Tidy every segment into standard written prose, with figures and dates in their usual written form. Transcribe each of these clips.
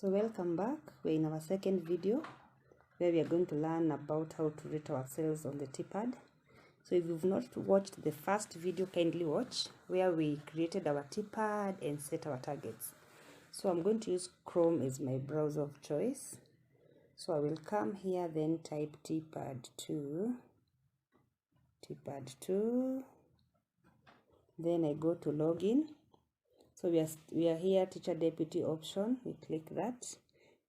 So welcome back. We're in our second video where we are going to learn about how to rate ourselves on the Tpad. So if you've not watched the first video, kindly watch where we created our Tpad and set our targets. So I'm going to use Chrome as my browser of choice. So I will come here, then type Tpad 2, then I go to login. So we are here, teacher deputy option. We click that.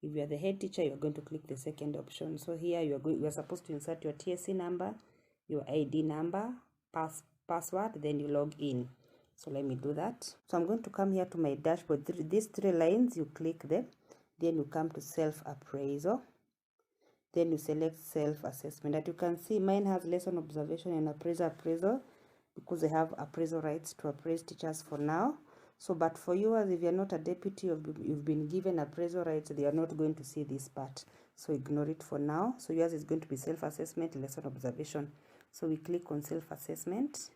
If you are the head teacher, you are going to click the second option. So here you are supposed to insert your TSC number, your ID number, password, then you log in. So let me do that. So I'm going to come here to my dashboard. These three lines, you click them, then you come to self-appraisal. Then you select self-assessment. As you can see, mine has lesson observation and appraisal because I have appraisal rights to appraise teachers for now. So, but for you, as if you're not a deputy, you've been given appraisal rights, they are not going to see this part. So ignore it for now. So yours is going to be self-assessment, lesson observation. So we click on self-assessment.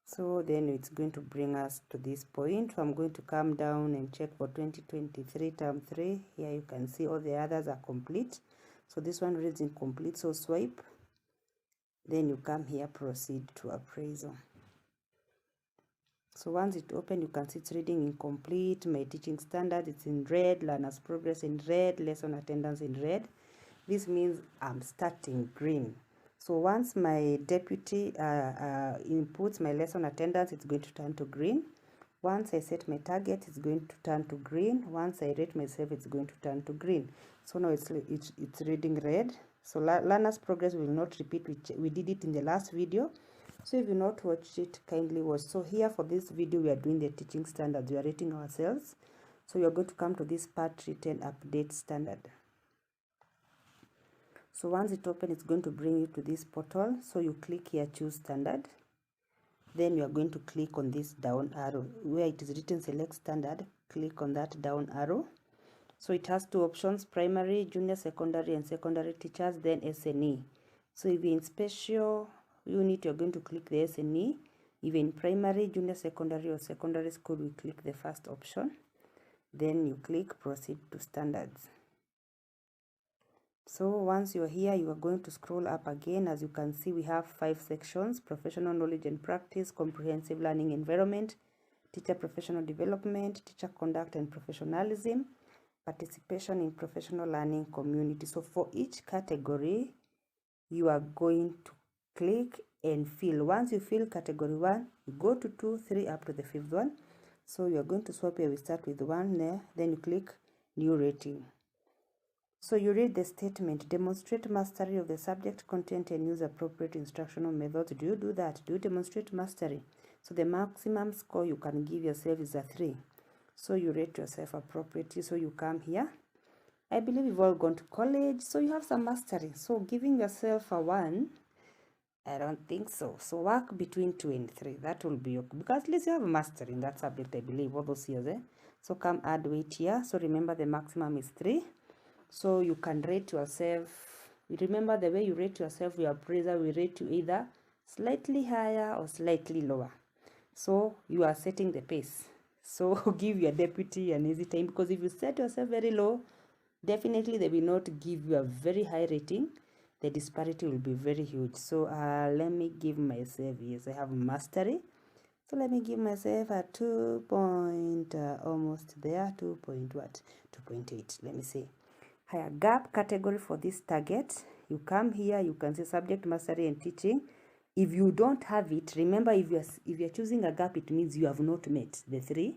So then it's going to bring us to this point. So I'm going to come down and check for 2023 term 3. Here you can see all the others are complete. So this one reads incomplete, so swipe. Then you come here, proceed to appraisal. So once it opens, you can see it's reading incomplete. My teaching standard, it's in red. Learners progress in red. Lesson attendance in red. This means I'm starting green. So once my deputy inputs my lesson attendance, it's going to turn to green. Once I set my target, it's going to turn to green. Once I rate myself, it's going to turn to green. So now it's reading red. So learners progress will not repeat. We did it in the last video. So if you not watched it, kindly watch. So here for this video, we are doing the teaching standards. We are rating ourselves. So you are going to come to this part, written update standard. So once it opens, it's going to bring you to this portal. So you click here, choose standard. Then you are going to click on this down arrow. Where it is written select standard, click on that down arrow. So it has two options, primary, junior secondary, and secondary teachers, then SNE. So if you're in special unit, you're going to click the SNE. If in primary, junior secondary, or secondary school, we click the first option. Then you click proceed to standards. So once you're here, you are going to scroll up again. As you can see, we have 5 sections: professional knowledge and practice, comprehensive learning environment, teacher professional development, teacher conduct and professionalism, participation in professional learning community. So for each category, you are going to click and fill. Once you fill category 1, you go to 2, 3, up to the 5th one. So you are going to swap here. We start with 1 there, then you click new rating. So you read the statement, demonstrate mastery of the subject content and use appropriate instructional methods. Do you do that? Do you demonstrate mastery? So the maximum score you can give yourself is a 3. So you rate yourself appropriately. So you come here. I believe you've all gone to college, so you have some mastery. So giving yourself a 1, I don't think so. So work between 2 and 3. That will be okay, because at least you have mastery in that subject, I believe, all those years. So come add weight here. So remember the maximum is 3. So you can rate yourself. Remember the way you rate yourself, your appraiser will rate you either slightly higher or slightly lower. So you are setting the pace. So give your deputy an easy time, because if you set yourself very low, definitely they will not give you a very high rating. The disparity will be very huge. So let me give myself, yes, I have mastery. So let me give myself a 2 point, almost there, 2 point what? 2.8, let me see. Higher gap category for this target. You come here, you can see subject mastery and teaching. If you don't have it, remember, if you're choosing a gap, it means you have not met the 3.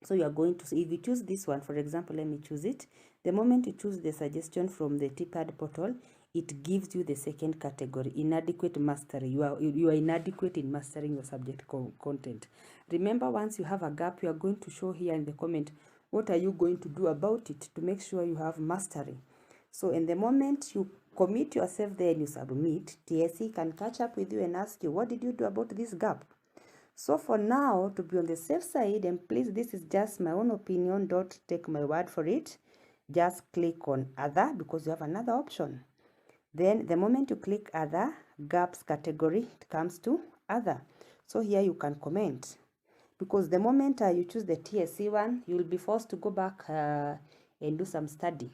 So you are going to, if you choose this one, for example, let me choose it. The moment you choose the suggestion from the Tpad portal, it gives you the second category, inadequate mastery. You are inadequate in mastering your subject content. Remember, once you have a gap, you are going to show here in the comment, what are you going to do about it to make sure you have mastery? So in the moment you commit yourself there and you submit, TSC can catch up with you and ask you, what did you do about this gap? So for now, to be on the safe side, and please, this is just my own opinion, don't take my word for it. Just click on other, because you have another option. Then the moment you click other, gaps category, it comes to other. So here you can comment. because the moment you choose the TSC one, you will be forced to go back and do some study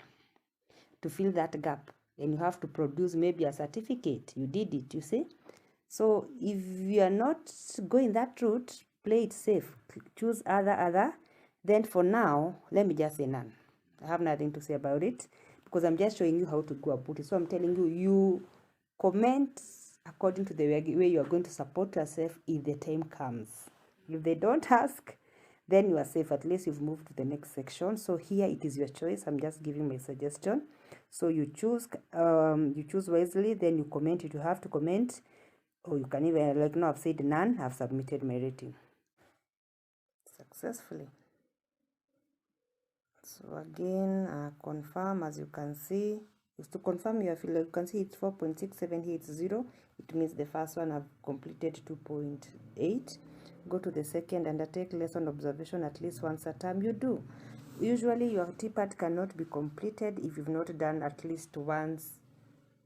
to fill that gap, and you have to produce maybe a certificate you did it, you see. So if you are not going that route, play it safe, choose other. Then for now, let me just say none. I have nothing to say about it because I'm just showing you how to go about it. So I'm telling you, you comment according to the way you are going to support yourself if the time comes. If they don't ask, then you are safe. At least you've moved to the next section. So here it is your choice. I'm just giving my suggestion. So you choose wisely, then you comment it. You have to comment, or you can even, like now I've said none, I've submitted my rating successfully. So again, confirm. As you can see, is to confirm your field. You can see it's 4.67 here, it's 0. It means the first one I've completed 2.8. Go to the second, undertake lesson observation at least once a term. You do. Usually your Tpad cannot be completed if you've not done at least once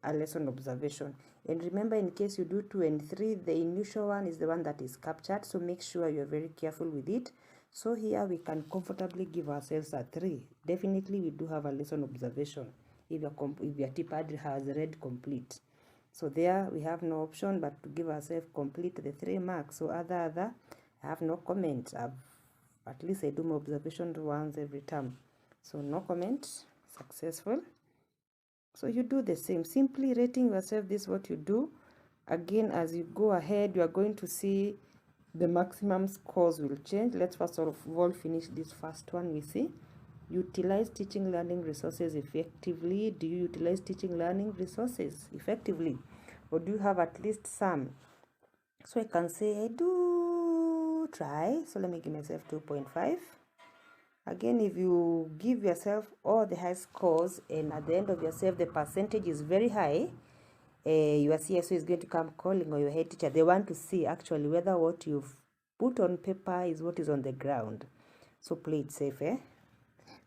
a lesson observation. And remember, in case you do 2 and 3, the initial one is the one that is captured, so make sure you're very careful with it. So here we can comfortably give ourselves a 3. Definitely we do have a lesson observation if your Tpad has read complete. So there we have no option but to give ourselves complete the 3 marks. So other I have no comment. At least I do my observation once every term. So no comment, successful. So you do the same, simply rating yourself. This is what you do. Again, as you go ahead, you are going to see the maximum scores will change. Let's first of all finish this first one. We see utilize teaching learning resources effectively. Do you utilize teaching learning resources effectively, or do you have at least some? So I can say I do try. So let me give myself 2.5. Again, if you give yourself all the high scores and at the end of yourself the percentage is very high, your CSO is going to come calling, or your head teacher. They want to see actually whether what you've put on paper is what is on the ground. So play it safe,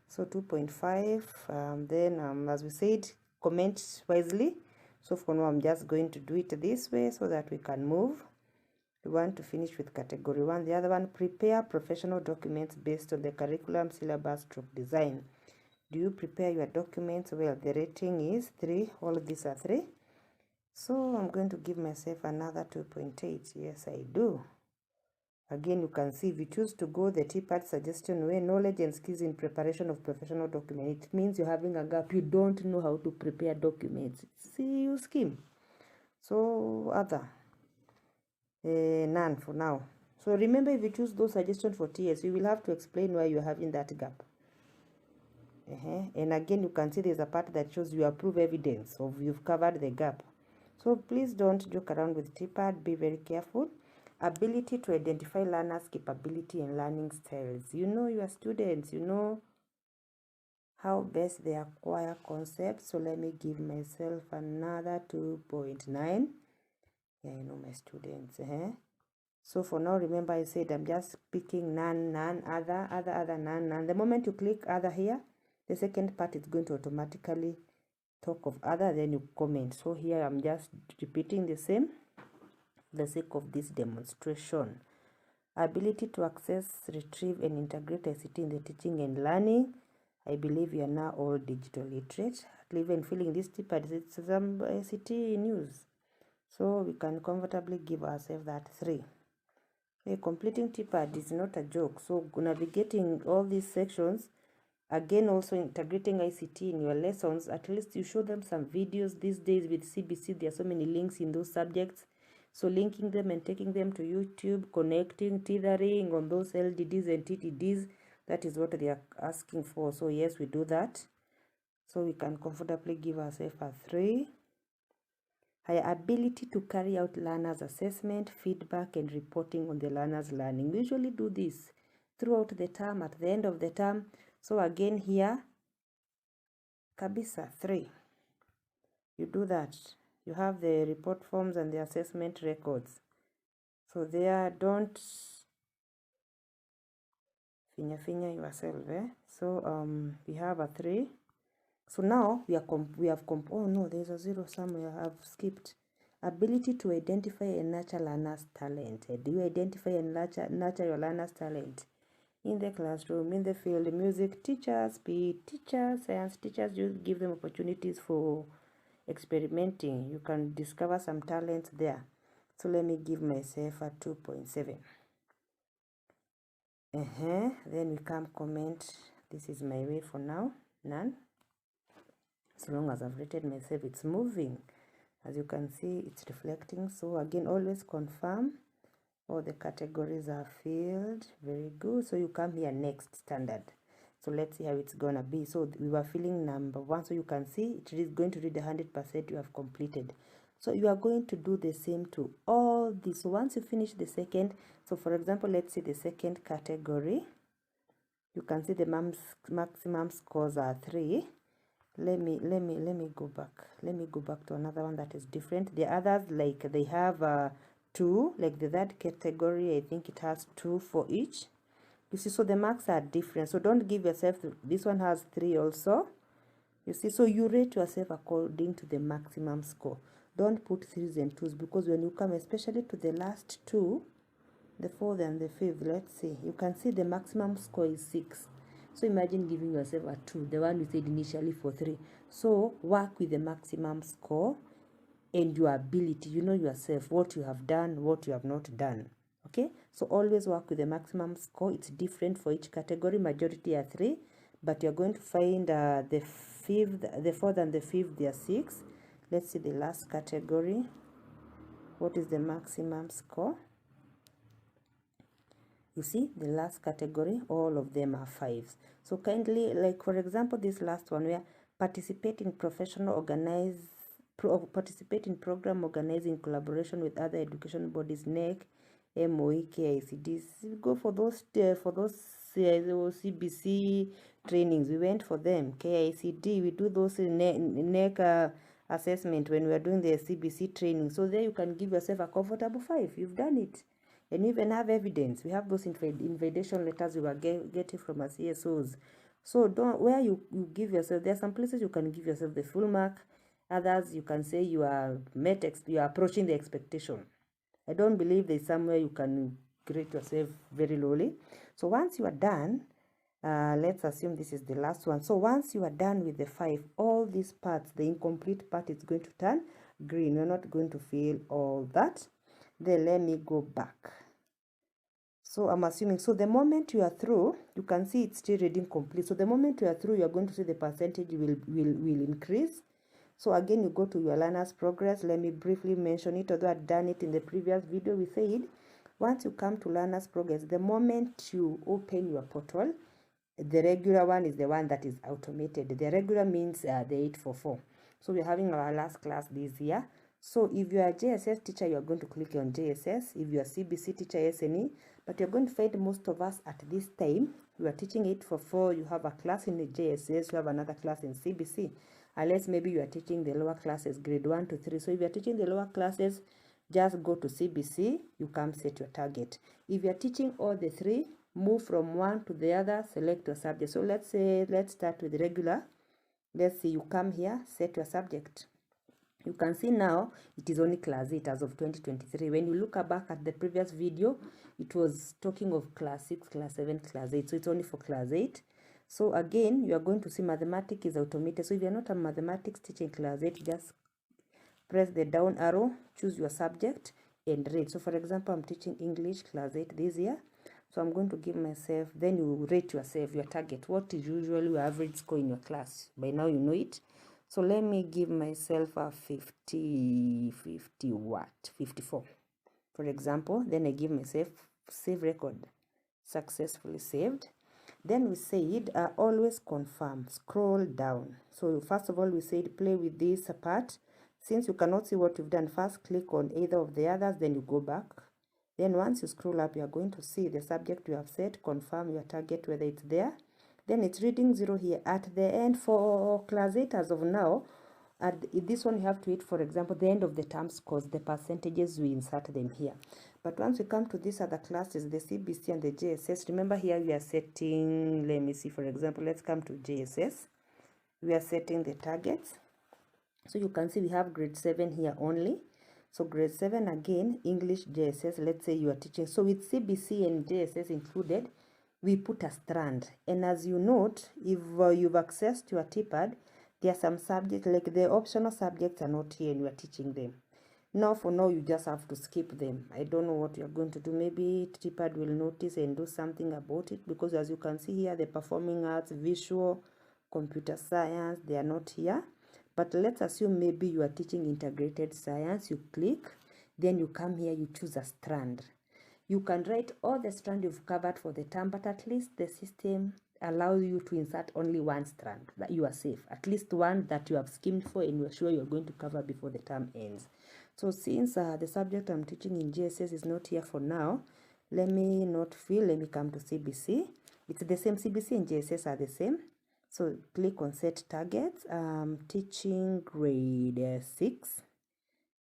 So 2.5. Then as we said, comment wisely. So for now I'm just going to do it this way so that we can move. We want to finish with category 1. The other one, prepare professional documents based on the curriculum, syllabus, design. Do you prepare your documents well? The rating is 3. All of these are 3. So I'm going to give myself another 2.8. Yes, I do. Again, you can see if you choose to go the Tpad suggestion way, knowledge and skills in preparation of professional documents, it means you're having a gap. You don't know how to prepare documents. See, you skim. So other. None for now. So remember, if you choose those suggestions for TS, you will have to explain why you're having that gap. And again, you can see there's a part that shows you approve evidence of you've covered the gap. So please don't joke around with Tpad. Be very careful. Ability to identify learners' capability and learning styles. You know your students. You know how best they acquire concepts. So let me give myself another 2.9. Yeah, I know my students. So for now, remember I said I'm just picking none, other, none. The moment you click other here, the second part is going to automatically talk of other, then you comment. So here I'm just repeating the same for the sake of this demonstration. Ability to access, retrieve, and integrate ICT in the teaching and learning. I believe you are now all digital literate. Even filling this Tpad, it's some ICT news. So we can comfortably give ourselves that 3. Completing Tpad is not a joke. So navigating all these sections, again also integrating ICT in your lessons, at least you show them some videos. These days with CBC, there are so many links in those subjects. So linking them and taking them to YouTube, connecting, tethering on those LDDs and TTDs, that is what they are asking for. So yes, we do that. So we can comfortably give ourselves a 3. Higher ability to carry out learners' assessment, feedback, and reporting on the learner's learning. We usually do this throughout the term, at the end of the term. So again here, kabisa 3. You do that. You have the report forms and the assessment records. So there, don't finya yourself. So we have a 3. So now we have oh no, there's a 0 somewhere. I've skipped. Ability to identify and nurture learners' talent. Do you identify and nurture your learners' talent? In the classroom, in the field, music teachers, PE teachers, science teachers, you give them opportunities for experimenting. You can discover some talents there. So let me give myself a 2.7. Then we come comment. This is my way for now. None. As long as I've rated myself, it's moving. As you can see, it's reflecting. So again, always confirm. All the categories are filled. Very good. So you come here next standard. So let's see how it's gonna be. So we were filling number 1. So you can see it is going to read 100% you have completed. So you are going to do the same to all this. So once you finish the second, so for example, let's see the second category. You can see the maximum scores are 3. Let me go back. Let me go back to another one that is different. The others, like they have 2, like the third category, I think it has 2 for each. You see, so the marks are different. So don't give yourself, this one has 3 also. You see, so you rate yourself according to the maximum score. Don't put 3s and 2s, because when you come, especially to the last 2, the 4th and the 5th, let's see, you can see the maximum score is 6. So imagine giving yourself a 2, the one you said initially for 3. So work with the maximum score and your ability. You know yourself, what you have done, what you have not done. Okay, so always work with the maximum score. It's different for each category. Majority are 3, but you're going to find the 4th and the 5th, they are 6. Let's see the last category. What is the maximum score? You see, the last category, all of them are 5s. So kindly, like for example, this last one, where participate in participate in program organizing collaboration with other education bodies, NEC, MOE, KICDs. Go for those CBC trainings. We went for them. KICD, we do those NEC assessment when we are doing the CBC training. So there you can give yourself a comfortable 5. You've done it. And even have evidence. We have those invitation letters we were getting from our CSOs. So don't, where you give yourself, there are some places you can give yourself the full mark. Others you can say you are approaching the expectation. I don't believe there's somewhere you can grade yourself very lowly. So once you are done, let's assume this is the last one. So once you are done with the 5, all these parts, the incomplete part is going to turn green. You're not going to feel all that. Then let me go back. So I'm assuming, so the moment you are through, you can see it's still reading complete. So the moment you are through, you're going to see the percentage will increase. So again, you go to your learner's progress. Let me briefly mention it, although I've done it in the previous video. We said, once you come to learner's progress, the moment you open your portal, the regular one is the one that is automated. The regular means the 844. So we're having our last class this year. So if you are a JSS teacher, you are going to click on JSS. If you are CBC teacher, SNE, but you're going to find most of us at this time, you are teaching 844, you have a class in the JSS, you have another class in CBC, unless maybe you are teaching the lower classes, grade 1 to 3. So if you are teaching the lower classes, just go to CBC, you come set your target. If you are teaching all the 3, move from one to the other, select your subject. So let's start with regular. Let's see, you come here, set your subject. You can see now it is only class 8 as of 2023. When you look back at the previous video, it was talking of class 6, class 7, class 8. So it's only for class 8. So again, you are going to see mathematics is automated. So if you're not a mathematics teaching class 8, just press the down arrow, choose your subject and rate. So for example, I'm teaching English class 8 this year. So I'm going to give myself, then you rate yourself, your target. What is usually your average score in your class? By now you know it. So let me give myself a 54, for example. Then I give myself save record, successfully saved. Then we said always confirm, scroll down. So first of all, we said play with this part. Since you cannot see what you've done, first click on either of the others, then you go back. Then once you scroll up, you are going to see the subject you have set, confirm your target, whether it's there. Then it's reading 0 here. At the end for class 8 as of now, at this one you have to wait, for example, the end of the term scores, the percentages, we insert them here. But once we come to these other classes, the CBC and the JSS, remember here we are setting, let me see, for example, let's come to JSS. We are setting the targets. So you can see we have grade 7 here only. So grade 7 again, English JSS, let's say you are teaching. So with CBC and JSS included, we put a strand. And as you note, if you've accessed your Tpad, there are some subjects, like the optional subjects are not here and you are teaching them. Now for now, you just have to skip them. I don't know what you're going to do. Maybe Tpad will notice and do something about it, because as you can see here, the performing arts, visual, computer science, they are not here. But let's assume maybe you are teaching integrated science. You click, then you come here, you choose a strand. You can write all the strand you've covered for the term, but at least the system allows you to insert only one strand, that you are safe. At least one that you have skimmed for and you're sure you're going to cover before the term ends. So since the subject I'm teaching in GSS is not here for now, let me come to CBC. It's the same, CBC and GSS are the same. So click on set targets. Teaching grade 6.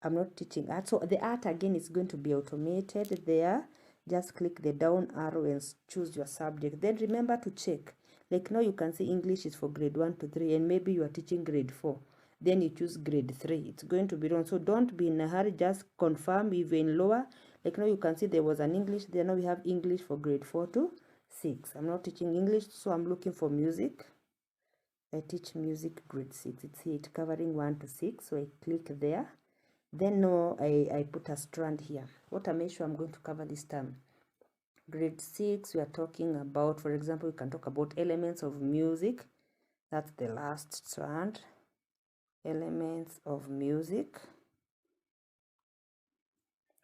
I'm not teaching art. So the art again is going to be automated there. Just click the down arrow and choose your subject. Then remember to check. Like now you can see English is for grade 1 to 3 and maybe you are teaching grade 4. Then you choose grade 3. It's going to be wrong. So don't be in a hurry. Just confirm even lower. Like now you can see there was an English there. Now we have English for grade 4 to 6. I'm not teaching English, so I'm looking for music. I teach music grade 6. It's here, it's covering 1 to 6. So I click there. Then I put a strand here. What am I sure I'm going to cover this term? Grade 6, we are talking about, for example, we can talk about elements of music. That's the last strand. Elements of music.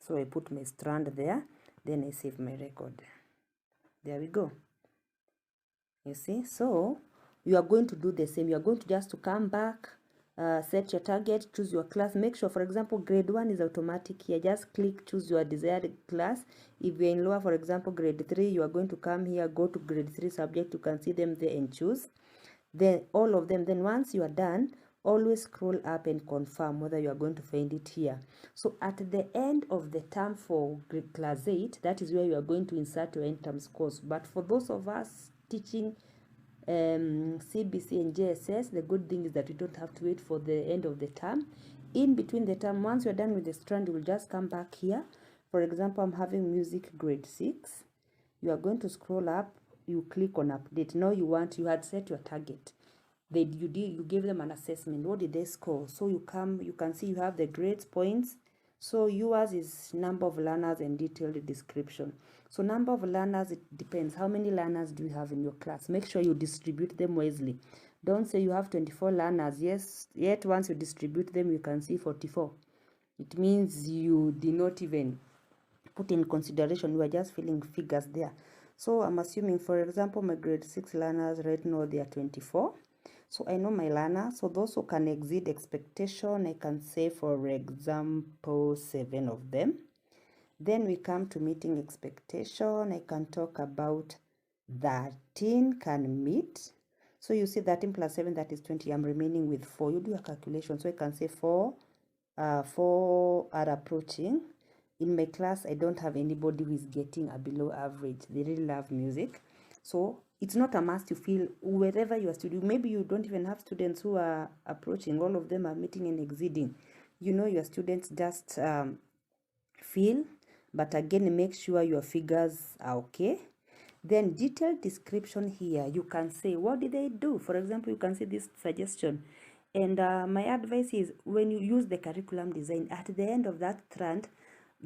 So I put my strand there. Then I save my record. There we go. You see? So you are going to do the same. You are going to just come back. Set your target, choose your class. Make sure, for example, grade 1 is automatic here. Just click, choose your desired class. If you're in lower, for example, grade 3, you are going to come here, go to grade 3 subject. You can see them there and choose. Then all of them. Then once you are done, always scroll up and confirm whether you are going to find it here. So at the end of the term for grade class 8, that is where you are going to insert your end term scores. But for those of us teaching CBC and JSS, the good thing is that you don't have to wait for the end of the term. In between the term, once you're done with the strand, you will just come back here. For example, I'm having music grade 6. You are going to scroll up, you click on update. Now you had set your target. You gave them an assessment. What did they score? So you can see you have the grades, points. So yours is number of learners and detailed description. So number of learners, it depends. How many learners do you have in your class? Make sure you distribute them wisely. Don't say you have 24 learners. Yes, yet once you distribute them, you can see 44. It means you did not even put in consideration. You are just filling figures there. So I'm assuming, for example, my grade 6 learners right now, they are 24. So I know my learners. So those who can exceed expectation, I can say, for example, 7 of them. Then we come to meeting expectation. I can talk about 13 can meet. So you see 13 plus 7, that is 20. I'm remaining with 4. You do a calculation. So I can say 4 are approaching. In my class, I don't have anybody who is getting a below average. They really love music. So it's not a must to feel wherever you are studying. Maybe you don't even have students who are approaching. All of them are meeting and exceeding. You know your students just feel. But again, make sure your figures are okay. Then detailed description here. You can say, what did they do? For example, you can see this suggestion. And my advice is, when you use the curriculum design, at the end of that strand,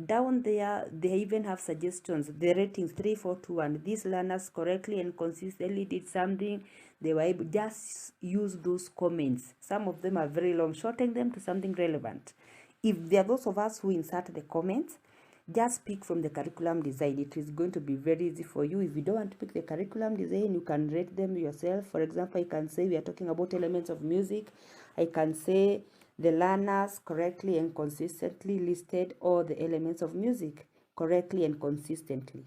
down there, they even have suggestions. The ratings 3, 4, 2, 1. These learners correctly and consistently did something. They were able, just use those comments. Some of them are very long. Shorten them to something relevant. If there are those of us who insert the comments, just pick from the curriculum design. It is going to be very easy for you. If you don't want to pick the curriculum design, you can rate them yourself. For example, I can say we are talking about elements of music. I can say the learners correctly and consistently listed all the elements of music correctly and consistently.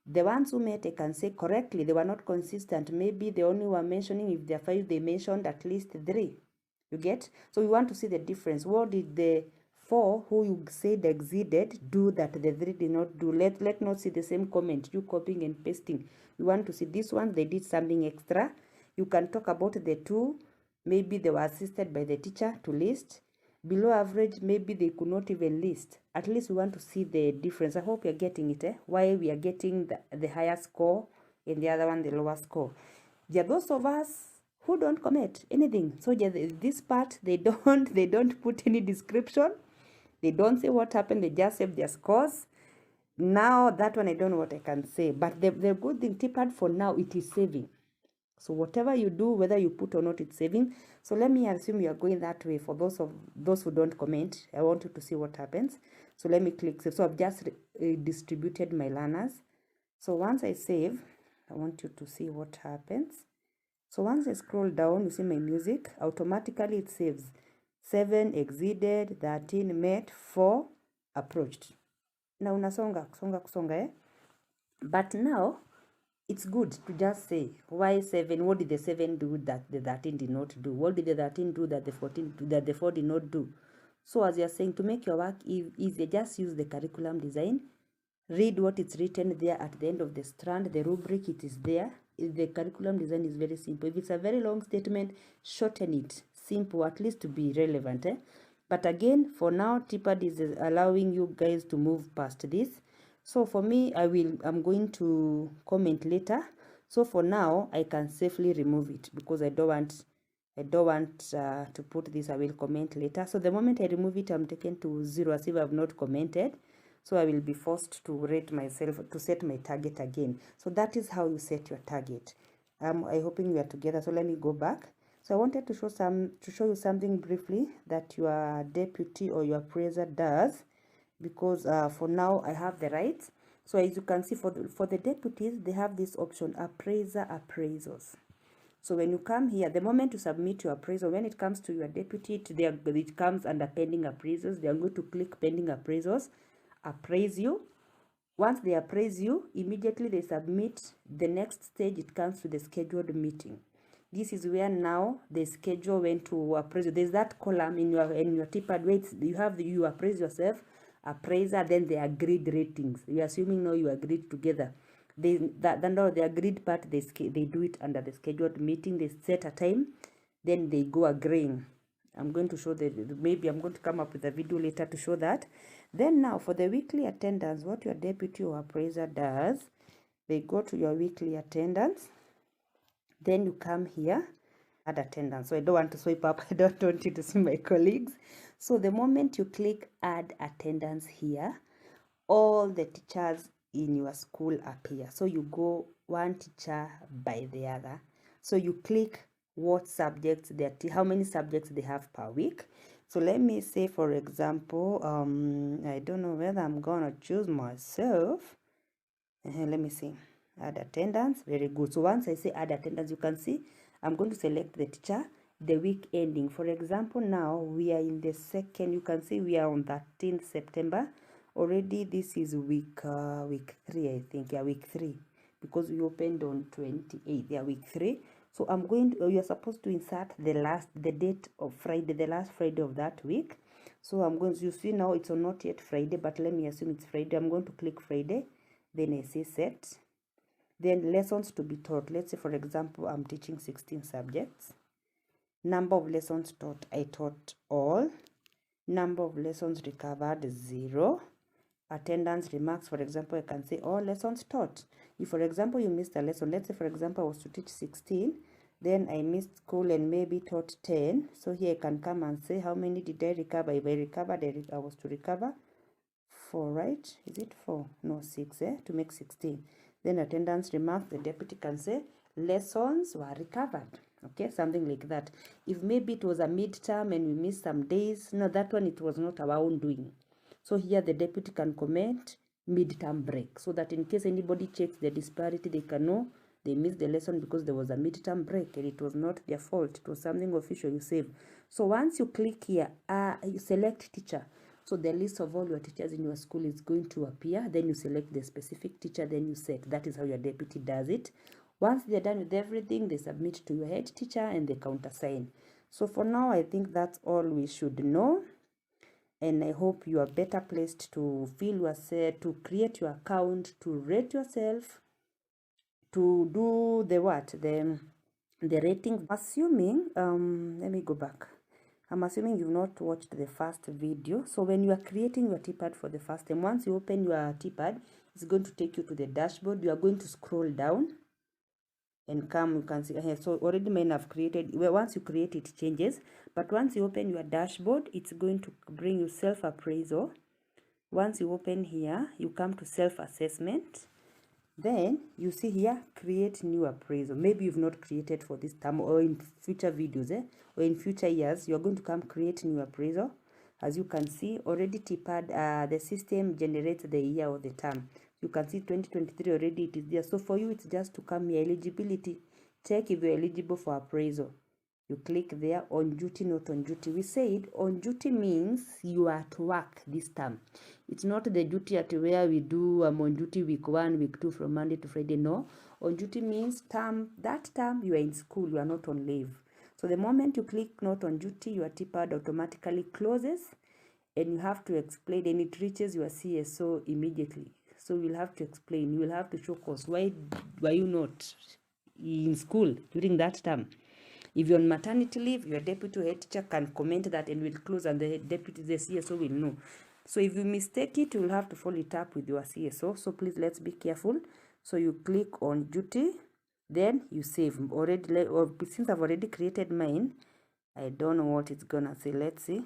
The ones who met, I can say correctly, they were not consistent. Maybe they only were mentioning, if there are 5, they mentioned at least 3. You get? So we want to see the difference. What did the 4 who you said exceeded do that the 3 did not do? Let not see the same comment, you copying and pasting. We want to see this one, they did something extra. You can talk about the 2, maybe they were assisted by the teacher to list. below average, maybe they could not even list. At least we want to see the difference. I hope you're getting it, why we are getting the higher score and the other one the lower score. There are those of us who don't comment anything. So this part, they don't put any description. They don't say what happened. They just save their scores. Now that one, I don't know what I can say. But the good thing, Tpad for now, it is saving. So whatever you do, whether you put or not, it's saving. So let me assume you are going that way. For those who don't comment, I want you to see what happens. So let me click save. So I've just distributed my learners. So once I save, I want you to see what happens. So once I scroll down, you see my music, automatically it saves 7 exceeded, 13 met, 4 approached. Now unasonga kusonga. But now it's good to just say why 7. What did the 7 do that the 13 did not do? What did the 13 do that the 14 do that the 4 did not do? So as you're saying, to make your work easier, just use the curriculum design. Read what is written there at the end of the strand, the rubric, it is there. The curriculum design is very simple. If it's a very long statement, shorten it. Simple, at least to be relevant. But again, for now, Tpad is allowing you guys to move past this. So for me, I'm going to comment later. So for now, I can safely remove it because I don't want to put this. I will comment later. So the moment I remove it, I'm taken to 0 as if I've not commented. So I will be forced to rate myself, to set my target again. So that is how you set your target. I'm hoping we are together. So let me go back. So I wanted to show you something briefly that your deputy or your appraiser does, because for now I have the rights. So as you can see, for the deputies, they have this option, appraiser appraisals. So when you come here, the moment you submit your appraisal, when it comes to your deputy, it comes under pending appraisals. They are going to click pending appraisals, appraise you. Once they appraise you, immediately they submit. The next stage, it comes to the scheduled meeting. This is where now the schedule went to appraise you. There's that column in your Tpad where you appraise yourself, appraiser, then the agreed ratings. You're assuming now you agreed together. The agreed part, they do it under the scheduled meeting. They set a time, then they go agreeing. I'm going to show maybe I'm going to come up with a video later to show that. Then now for the weekly attendance, what your deputy or appraiser does, they go to your weekly attendance. Then you come here, add attendance. So I don't want to swipe up. I don't want you to see my colleagues. So the moment you click add attendance here, all the teachers in your school appear. So you go one teacher by the other. So you click what subjects how many subjects they have per week. So let me say, for example, I don't know whether I'm gonna choose myself. Let me see, add attendance. Very good. So once I say add attendance, you can see I'm going to select the teacher, the week ending. For example, now we are in the second. You can see we are on 13th September. Already this is week 3, I think. Yeah, week 3, because we opened on 28th. Yeah, week 3. So I'm going to, you're supposed to insert the date of Friday, the last Friday of that week. So I'm going to, you see now it's not yet Friday, but let me assume it's Friday. I'm going to click Friday, then I say set. Then lessons to be taught. Let's say, for example, I'm teaching 16 subjects. Number of lessons taught, I taught all. Number of lessons recovered, 0. Attendance remarks, for example, I can say all lessons taught. If, for example, you missed a lesson, let's say, for example, I was to teach 16, then I missed school and maybe taught 10. So here I can come and say how many did I recover. If I recovered, I was to recover 4, right? Is it 4? No, 6, to make 16. Then attendance remarks, the deputy can say lessons were recovered. Okay, something like that. If maybe it was a midterm and we missed some days, no, that one it was not our own doing. So here the deputy can comment midterm break, so that in case anybody checks the disparity, they can know they missed the lesson because there was a midterm break and it was not their fault. It was something official you save. So once you click here, you select teacher. So the list of all your teachers in your school is going to appear. Then you select the specific teacher, then you set. That is how your deputy does it. Once they're done with everything, they submit to your head teacher and they countersign. So for now, I think that's all we should know. And I hope you are better placed to feel yourself, to create your account, to rate yourself, to do the rating. Assuming, let me go back. I'm assuming you've not watched the first video. So when you are creating your Tpad for the first time, once you open your Tpad, it's going to take you to the dashboard. You are going to scroll down and come, you can see here. So already mine have created. Well, once you create, it changes, but once you open your dashboard, it's going to bring you self-appraisal. Once you open here, you come to self-assessment. Then you see here, create new appraisal. Maybe you've not created for this term, or in future videos, or in future years, you're going to come create new appraisal. As you can see, already Tpad, the system generates the year or the term. You can see 2023 already it is there. So for you, it's just to come here, eligibility. Check if you're eligible for appraisal. You click there, on duty, not on duty. We said on duty means you are at work this term. It's not the duty at where we do on duty week 1, week 2 from Monday to Friday. No, on duty means that term you are in school, you are not on leave. So the moment you click not on duty, your Tpad automatically closes, and you have to explain, and it reaches your CSO immediately. So you'll have to explain, you will have to show cause. Why were you not in school during that term? If you're on maternity leave, your deputy head teacher can comment that and will close, and the CSO will know. So if you mistake it, you will have to follow it up with your CSO. So please, let's be careful. So you click on duty, then you save. Already, or since I've already created mine, I don't know what it's gonna say. Let's see.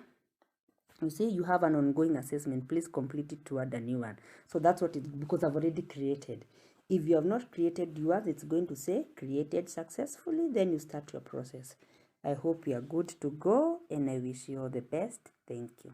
You see, you have an ongoing assessment. Please complete it to add a new one. So that's what it, because I've already created. If you have not created yours, it's going to say created successfully. Then you start your process. I hope you are good to go, and I wish you all the best. Thank you.